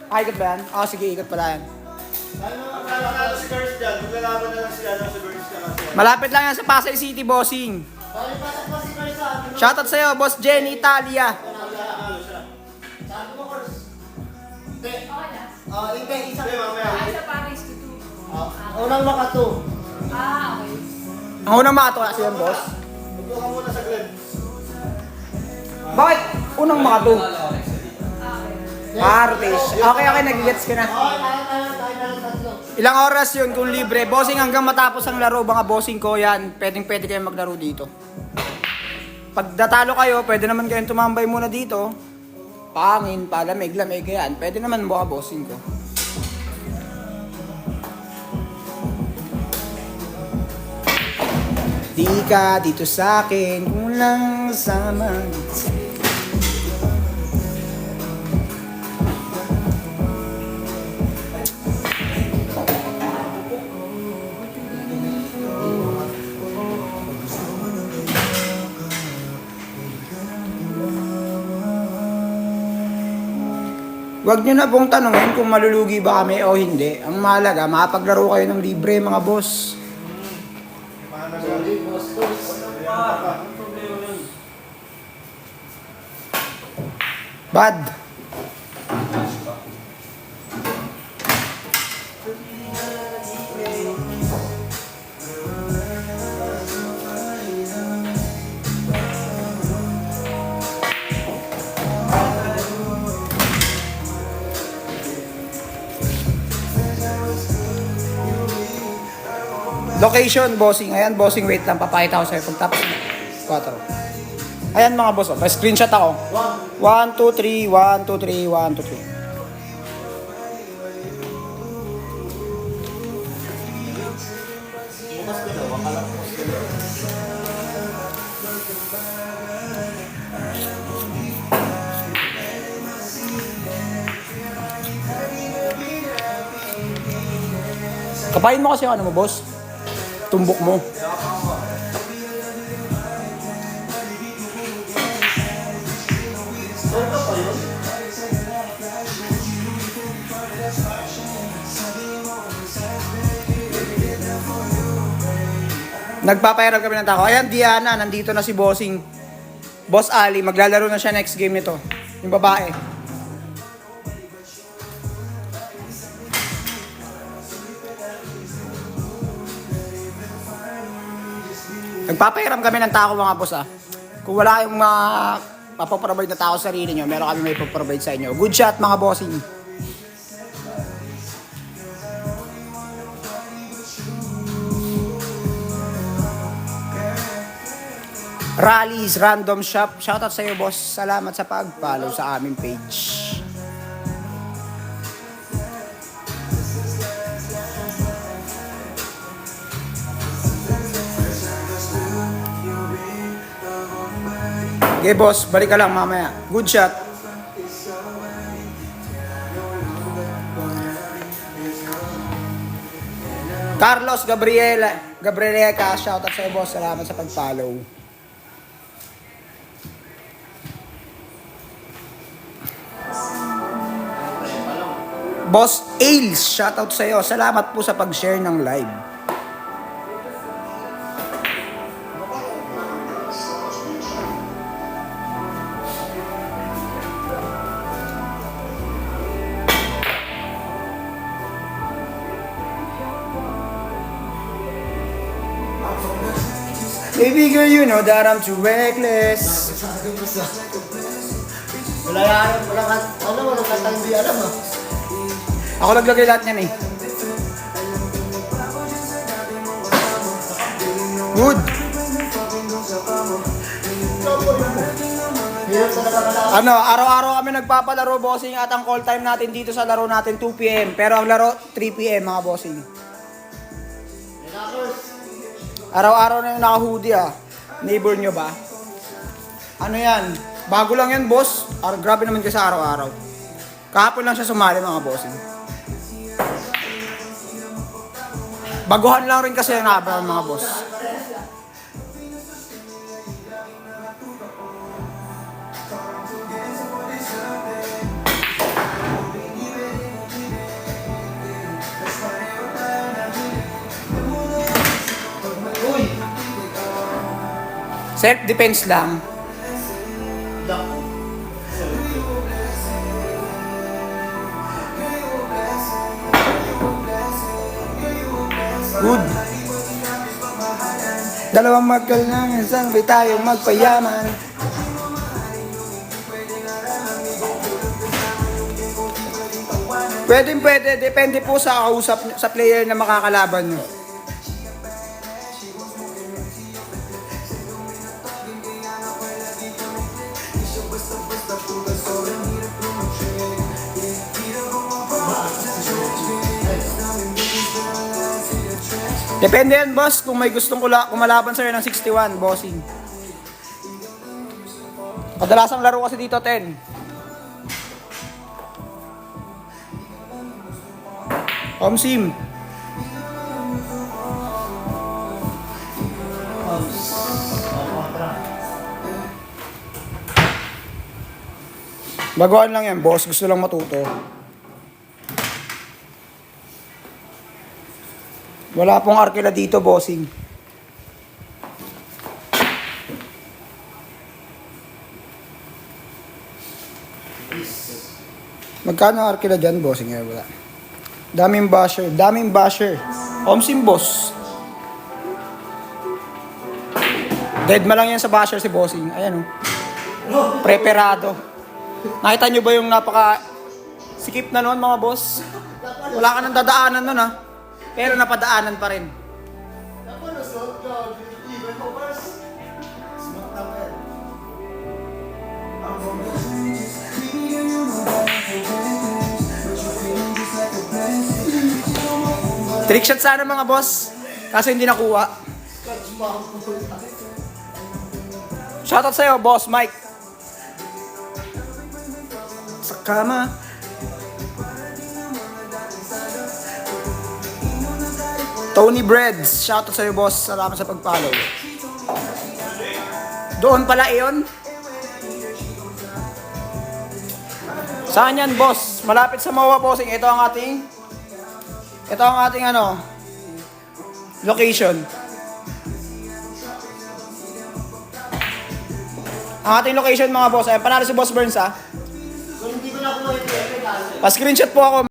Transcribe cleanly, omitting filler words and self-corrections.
Ah, ikot ba yan? Ah, sige, ikot pala yan. Ano si Girls dyan? Maglalaban na lang sila sa Girls ka kasi. Malapit lang yan sa Pasay City, bossing. Shoutout sa'yo, Boss Jenny Italia. Hindi, isa. Ay, sa Paris to do. Unang makato. Okay. Ang unang makato kasi yan, boss. Tuto ka muna sa Glenn. Bakit? Unang makato. Ah, rotation. Okay, nagigets ka na. Ilang oras yun kung libre? Bossing hanggang matapos ang laro, mga bossing ko yan. Pwede kayong maglaro dito. Pag natalo kayo, pwede naman kayong tumambay muna dito. Pangin, palamig, lamig yan. Pwede naman mga bossing ko. Di ka dito sa akin kung lang sama. Huwag nyo na pong tanungin kung malulugi ba kami o hindi. Ang mahalaga, makapaglaro kayo ng libre mga boss. Bad. Location, bossing. Ayan, bossing. Wait lang. Papakita ko sa'yo. Pagtapos 4. Ayan mga boss. May screenshot ako. 1, 2, 3, 1, 2, 3, 1, 2, 3. Kapain mo kasi yung ano mo, boss. Tumbok mo. Nagpapahiram kami ng tao. Ayan, Diana, nandito na si Bossing. Boss Ali, maglalaro na siya next game nito. Yung babae. Nagpapahiram kami ng tao mga boss ah. Kung wala kayong mapaprovide na tao sa sarili nyo, meron kami may provide sa inyo. Good shot mga bossing. Rallies, random shop. Shoutout sa iyo boss. Salamat sa pag-follow sa aming page. Okay boss, balik ka lang mamaya. Good shot. Carlos Gabriela, shoutout sa iyo boss. Salamat sa pag-follow. Boss Ailes, shoutout sa iyo. Salamat po sa pag-share ng live. Baby girl, you know that I'm too reckless. Wala kang hindi alam ah. Ako naglagay lahat niyan eh. Good. Ano, araw-araw kami nagpapalaro, bossing, at ang call time natin dito sa laro natin 2 PM. Pero ang laro 3 PM mga bossing. Araw-araw na yung naka-hoodie ah. Neighbor nyo ba? Ano yan? Bago lang yan, boss. Grabe naman kasi araw-araw. Kahapon lang siya sumali mga bossing. Baguhan lang rin kasi yung mga boss. Self-defense lang. Good. Dalawang magkal lang, isang bay tayong magpayaman. Pwede, depende po sa kausap, sa player na makakalaban nyo. Depende yan, boss, kung may gustong kumalaban sa'yo ng 61, bossing. Kadalasang laro kasi dito, 10. Omsim. Baguhan lang yan, boss. Gusto lang matuto. Wala pong arkila dito, bossing. Magkano ang arkila dyan, bossing? Wala. Daming basher. Omsim, boss. Dead ma lang yan sa basher si bossing. Ayan, oh. Preparado. Nakita nyo ba yung napaka sikip na noon, mga boss? Wala ka nang dadaanan noon, ha? Pero napadaanan pa rin. Trick shot sana mga boss. Kaso hindi nakuha. Shoutout sa'yo, boss Mike. Sa kama. Tony Breads, shoutout sa'yo, boss. Salamat sa pag-follow. Doon pala iyon. Saan yan, boss? Malapit sa MOA, bossing. Ito ang ating location. Ang ating location, mga boss. Ayan, panalo si Boss Burns, ha. Kung hindi ko na kumuha ito, Pa-screenshot po ako.